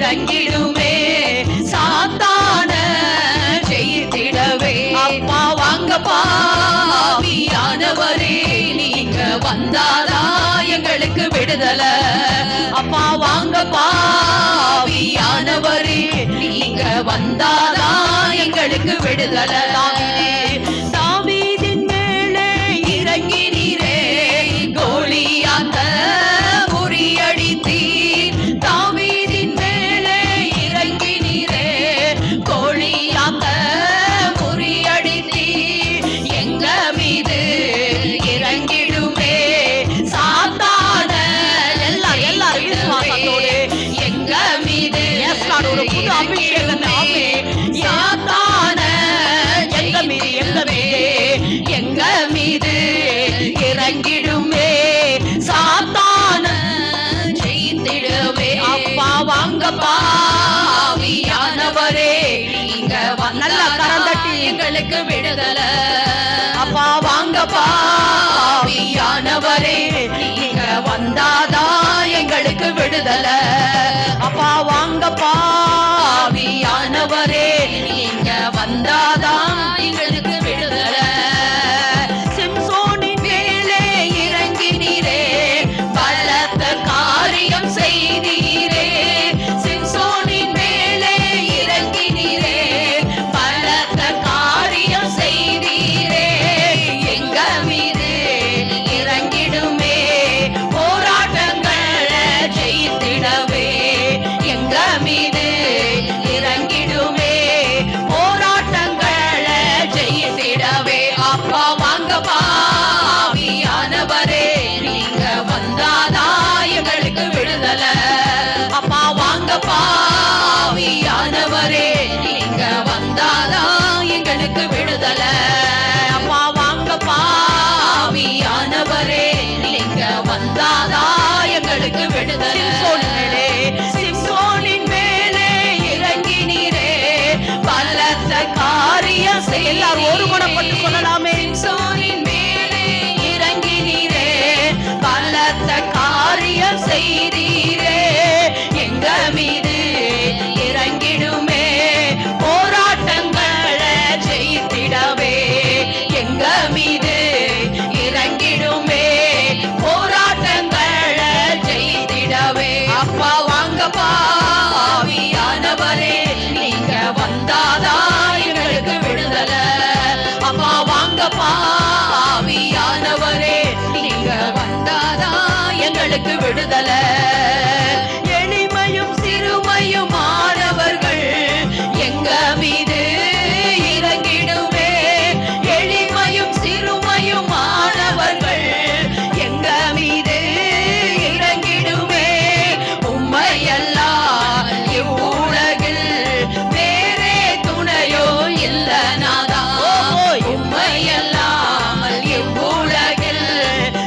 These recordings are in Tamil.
இறங்கிடுமே சாத்தான ஜெயித்திடவே. அப்பா வாங்கப்பா ஆவியானவரே நீங்க வந்தாதா எங்களுக்கு விடுதலை. அப்பா வாங்கப்பா ஆவியானவரே நீங்க வந்தாதா எங்களுக்கு விடுதலை. தாவீதின் மேலே இறங்கினீரே கோலியாத்த முறியடித்தீர். தாவீதின் மேலே இறங்கினீரே கோலியாத்த முறியடித்தீர். எங்க மீது இறங்கிடுமே சாத்தான எல்லாரும் விசுவாசத்தோடு எங்க மீது ஒரு புது அபிஷேகத்தை சாத்தான எங்க மீது இறங்கிடுமே சாத்தான ஜெயித்திடுவே. அப்பா வாங்கப்பா ஆவியானவரே நீங்க நல்லா கரந்தட்டி எங்களுக்கு விடுதலை. அப்பா வாங்கப்பா ஆவியானவரே நீங்க வந்தாதா எங்களுக்கு விடுதலை. அப்பா வாங்கப்பா ஆவியானவரே நீங்க வந்தாதா எங்களுக்கு விடுதலை. சிம்சோனின் மேலே இறங்கினீரே பலத்த காரியம் செய்தீரே. சிம்சோனின் மேலே இறங்கினீரே பலத்த காரியம் செய்தீரே. எங்க மீது இறங்கிடுமே போராட்டங்களை ஜெயித்திடவே. எங்க மீது இறங்கிடுமே போராட்டங்களை ஜெயித்திடவே. அப்பா வாங்கப்பா ஆவியானவரே நீங்க வந்தாதா எங்களுக்கு விடுதலை. அப்பா வாங்கப்பா ஆவியானவரே நீங்க வந்தாதா எங்களுக்கு விடுதலை. அப்பா வாங்கப்பா ஆவியானவரே நீங்க வந்தாதா எங்களுக்கு விடுதலை. சிம்சோனின் மேலே இறங்கினீரே பலத்த காரியம் எல்லாரும் ஒரு குணப்பட்டு சொல்லலாமே. சிம்சோனின் மேலே இறங்கினீரே பலத்த காரியம் செய்தீரே. எங்க மீது இறங்கிடுமே போராட்டங்களை ஜெயித்திடவே. எங்க மீது இறங்கிடுமே போராட்டங்களை ஜெயித்திடவே. அப்பா வாங்கப்பா ஆவியானவரே நீங்க வந்தாதா எங்களுக்கு விடுதலை. அப்பா வாங்கப்பா ஆவியானவரே நீங்க வந்தாதா எங்களுக்கு விடுதலை. எளிமையும் சிறுமையும் மாணவர்கள் எங்க மீது இறங்கிடுமே. எளிமையும் சிறுமையும் மாணவர்கள் எங்க மீது இறங்கிடுமே. உம்மையெல்லாம் இவ்வுலகில் வேறே துணையோ இல்ல நாதா. உம்மையெல்லாம் இவ்வுலகில்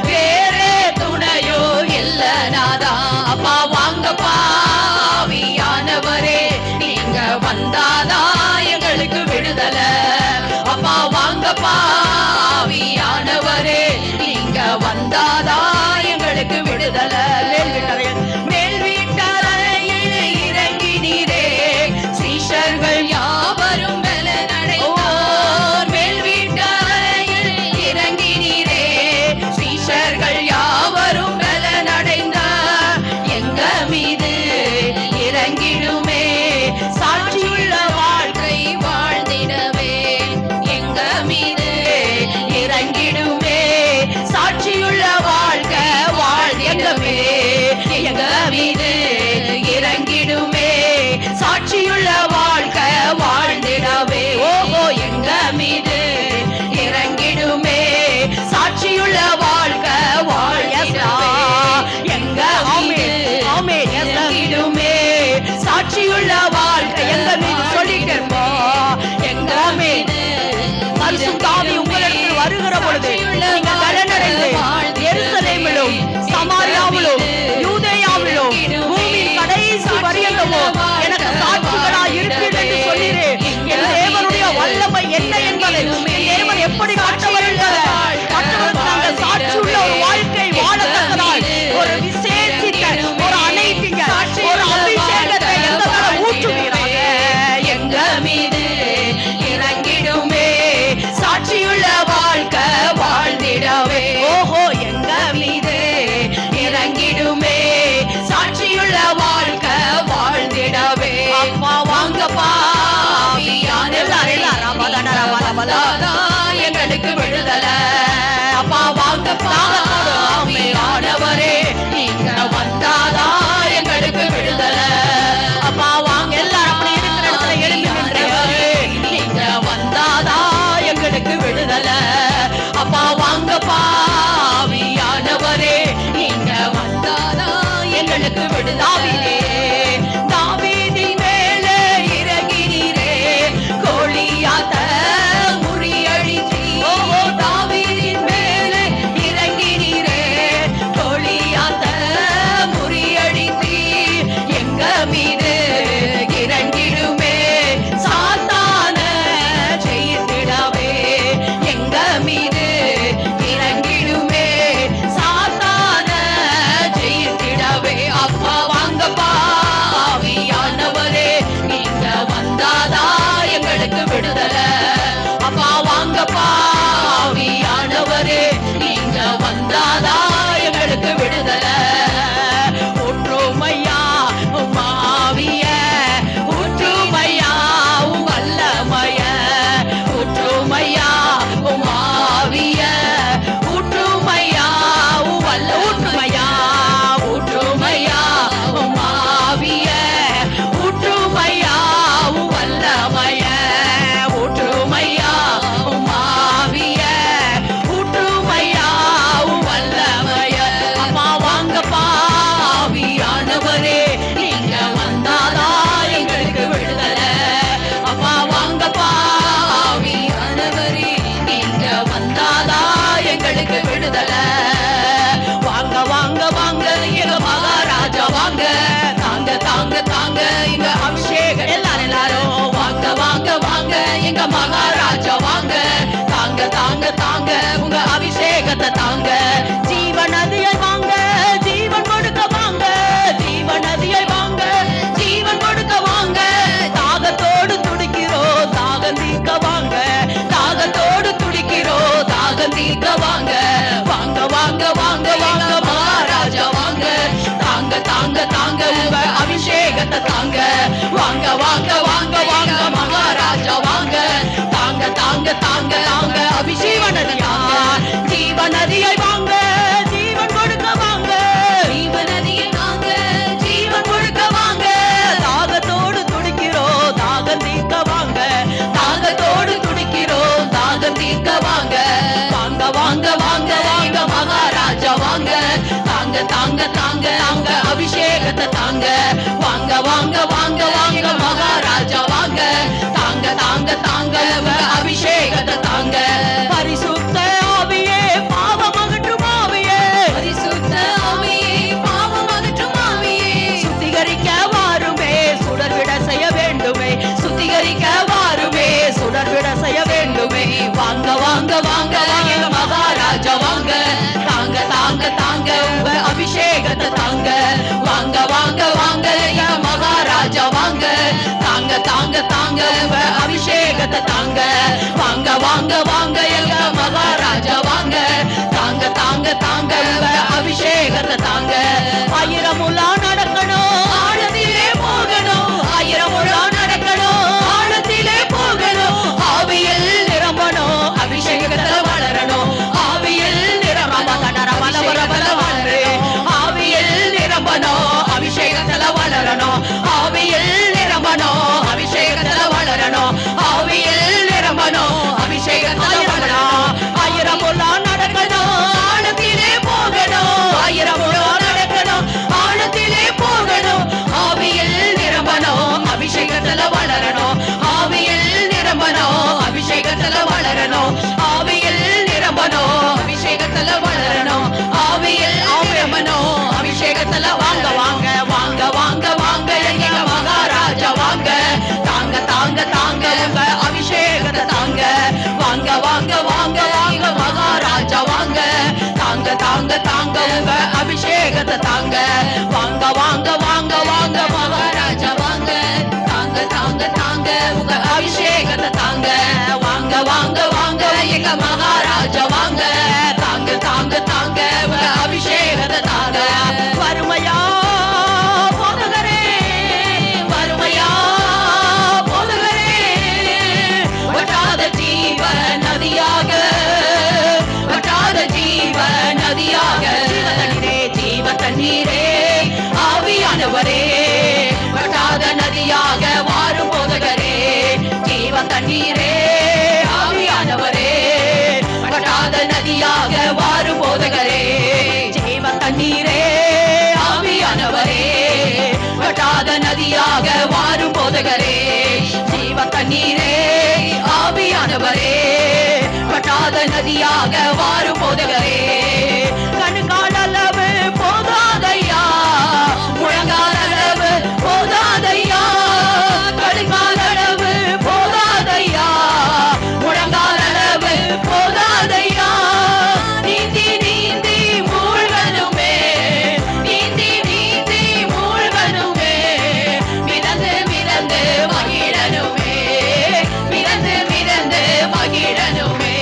வேறே துணையோ இல்ல நாதா. எங்களுக்கு விடுதாவிதே தாவீதின் மேலே இறங்கினீரே கோலியாத்த முறியடித்தீ தாவீதின் மேலே இறங்கினீரே கோலியாத்த முறியடித்தீ எங்க மீது இறங்கிடுமே சாத்தான ஜெயித்திடவே எங்க மீது இறங்கிடுமே சாத்தான ஜெயித்திடவே அப்பா வாங்கப்பா ஆவியானவரே நீங்க வந்தாதா எங்களுக்கு விடுதலை அப்பா வாங்கப்பா ஆவியானவரே நீங்க வந்தாதா எங்களுக்கு விடுதலை ஊற்றுமையா மாவிய ஊற்றுமையா வல்லமய ஊற்றுமையா மாவிய ஊற்றுமையா வல்ல ஊற்றுமையா ஊற்றுமையா மாவிய ஊற்றுமையா வல்லமய ஊற்றுமையா மாவிய ஊற்றுமையா வல்லமய அப்பா வாங்கப்பா ஆவியானவரே நீங்க வந்தாதா எங்களுக்கு விடுதலை அப்பா வாங்கப்பா ஆவியானவரே நீங்க வந்தாதா எங்களுக்கு விடுதலை வாங்க வாங்க வாங்க எங்க மகாராஜா வாங்க தாங்க தாங்க தாங்க எங்க அபிஷேகம் எல்லாரும் வாங்க வாங்க வாங்க எங்க மகாராஜா வாங்க தாங்க தாங்க தாங்க உங்க அபிஷேகத்தை தாங்க ஜீவநதியை வாங்க ஜீவன் கொடுக்க வாங்க ஜீவநதியை வாங்க ஜீவன் கொடுக்க வாங்க தாகத்தோடு துடிக்கிறோம் தாகம் தீர்க்க வாங்க தாகத்தோடு துடிக்கிறோம் தாகம் தீர்க்க வாங்க வாங்க வாங்க வாங்க வாங்க மகாராஜா வாங்க தாங்க தாங்க தாங்க உங்க அபிஷேகத்தை தாங்க வாங்க வாங்க வாங்க வாங்க மகாராஜா வாங்க தாங்க தாங்க தாங்க தாங்க அபிஷேகனதியா ஜீவநதியை வாங்க ஜீவன் கொடுக்க வாங்க ஜீவநதியை வாங்க ஜீவன் கொடுக்க வாங்க தாகத்தோடு துடிக்கிறோம் தாகம் தீர்க்க வாங்க தாகத்தோடு துடிக்கிறோம் தாகம் தீர்க்க வாங்க வாங்க வாங்க வாங்க வாங்க மகாராஜா வாங்க தாங்க தாங்க தாங்க தாங்க அபிஷேகத்தை தாங்க வாங்க வாங்க வாங்க வாங்க மகாராஜா வாங்க தாங்க தாங்க தாங்க அபிஷேகத்தை தாங்க பரிசுத்த ஆவியே பாவம் அகற்றும் ஆவியே பரிசுத்த ஆவியே பாவம் அகற்றும் ஆவியே சுத்திகரிக்க வாருமே சுடர்விட செய்ய வேண்டுமே சுத்திகரிக்க வாருமே சுடர்விட செய்ய வேண்டுமே வாங்க வாங்க வாங்க வாங்க மகாராஜா வாங்க தாங்க தாங்க தாங்க உங்க அபிஷேகத்தை தாங்க வாங்க வாங்க வாங்க மகாராஜா வாங்க தாங்க தாங்க தாங்க உங்க அபிஷேகத்தை தாங்க வாங்க வாங்க வாங்க எங்க மகாராஜா வாங்க தாங்க தாங்க தாங்க உங்க அபிஷேகத்தை தாங்க ஆயிரம் உலா நடக்கணும் ஆழத்திலே போகணும் ஆயிரம் உலா நடக்கணும் ஆழத்திலே போகணும் ஆவியில் நிரம்பணும் அபிஷேகத்துல வளரணும் ஆவியில் ஆவியில் நிரம்பணும் அபிஷேகத்துல வளரணும் ஆவியில் நிரம்பணும் அபிஷேகத்துல வளரணும் ஆவியில் நிரம்பணும் அபிஷேகத்துல வளரணும் ஆயிரம் உலா நடக்கணும் ஆழத்திலே போகணும் ஆயிரம் உலா நடக்கணும் ஆழத்திலே போகணும் ஆவியில் நிரம்பணும் அபிஷேகத்துல வளரணும் ஆவியில் நிரம்பணும் அபிஷேகத்துல வளரணும் ஆவியில் நிரம்பணும் அபிஷேகத்துல வளரணும் ஆவியில் நிரம்பணும் அபிஷேகத்துல வாங்க வாங்க வாங்க வாங்க வாங்க எங்க மகாராஜா வாங்க தாங்க தாங்க தாங்க உங்க அபிஷேகத்தை தாங்க வாங்க வாங்க வாங்க வாங்க மகாராஜா வாங்க தாங்க தாங்க தாங்க உங்க அபிஷேகத்தை தாங்க வாங்க வாங்க வாங்க வாங்க மகாராஜா வாங்க தாங்க தாங்க தாங்க உங்க அபிஷேகத்தை தாங்க வாங்க வாங்க வாங்க எங்க மகாராஜா வாங்க தாங்க தாங்க தாங்க உங்க அபிஷேகத்தை தாங்க வறுமையா போதகரே வறுமையா போதகரே வட்டாத ஜீவ நதியாக வட்டாத ஜீவ நதியாக ஜீவ தண்ணீரே ஆவியானவரே வட்டாத நதியாக வாரும் போதகரே ஜீவ தண்ணீரே ஆவியானவரே வட்டாத நதியாக வாரும் போதகரே கண்கால் அளவு போதாதையா முழங்கால் அளவு போதாதையா கண்கால் அளவு போதாதையா முழங்கால் அளவு போதாதையா நீந்தி நீந்தி மூழ்கனுமே நீந்தி நீந்தி மூழ்கனுமே மிதந்து மிதந்து மகிழனுமே மிதந்து மிதந்து மகிழனுமே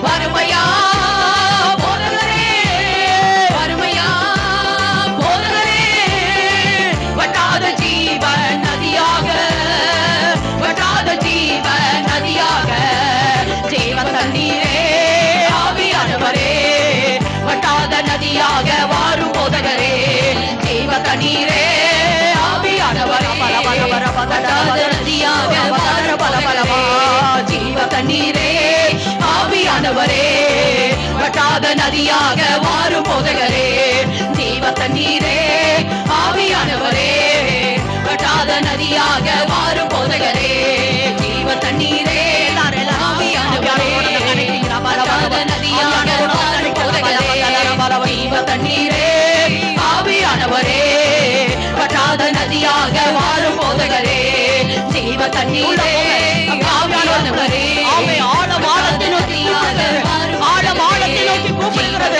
வறுமையா போதகரே வறுமையா போதகரே வட்டாத ஜீவ நதியாக வட்டாத ஜீவ நதியாக ஜீவ தண்ணீரே ஆவியானவரே வட்டாத நதியாக வாரும் போதகரே ஜீவ தண்ணீரே ஆவியானவரே வட்டாத நதியாக வாரும் போதகரே ஜீவ தண்ணீரே ஆவியானவரே வட்டாத நதியாக வாரும் போதகரே ஜீவ தண்ணீரே ஆவியானவரே வட்டாத நதியாக வாரும் போதகரே ஜீவ தண்ணீரே ஆவியானவரே வட்டாத நதியாக வாரும் போதகரே ஜீவ தண்ணீரே ஆவியானவரே வட்டாத நதியாக வாரும் போதகரே ஜீவ தண்ணீரே ஆவியானவரே ஆழம் ஆழத்தை நோக்கி கூப்பிடுகிறது. ஆழம் ஆழத்தை நோக்கி கூப்பிடுகிறது.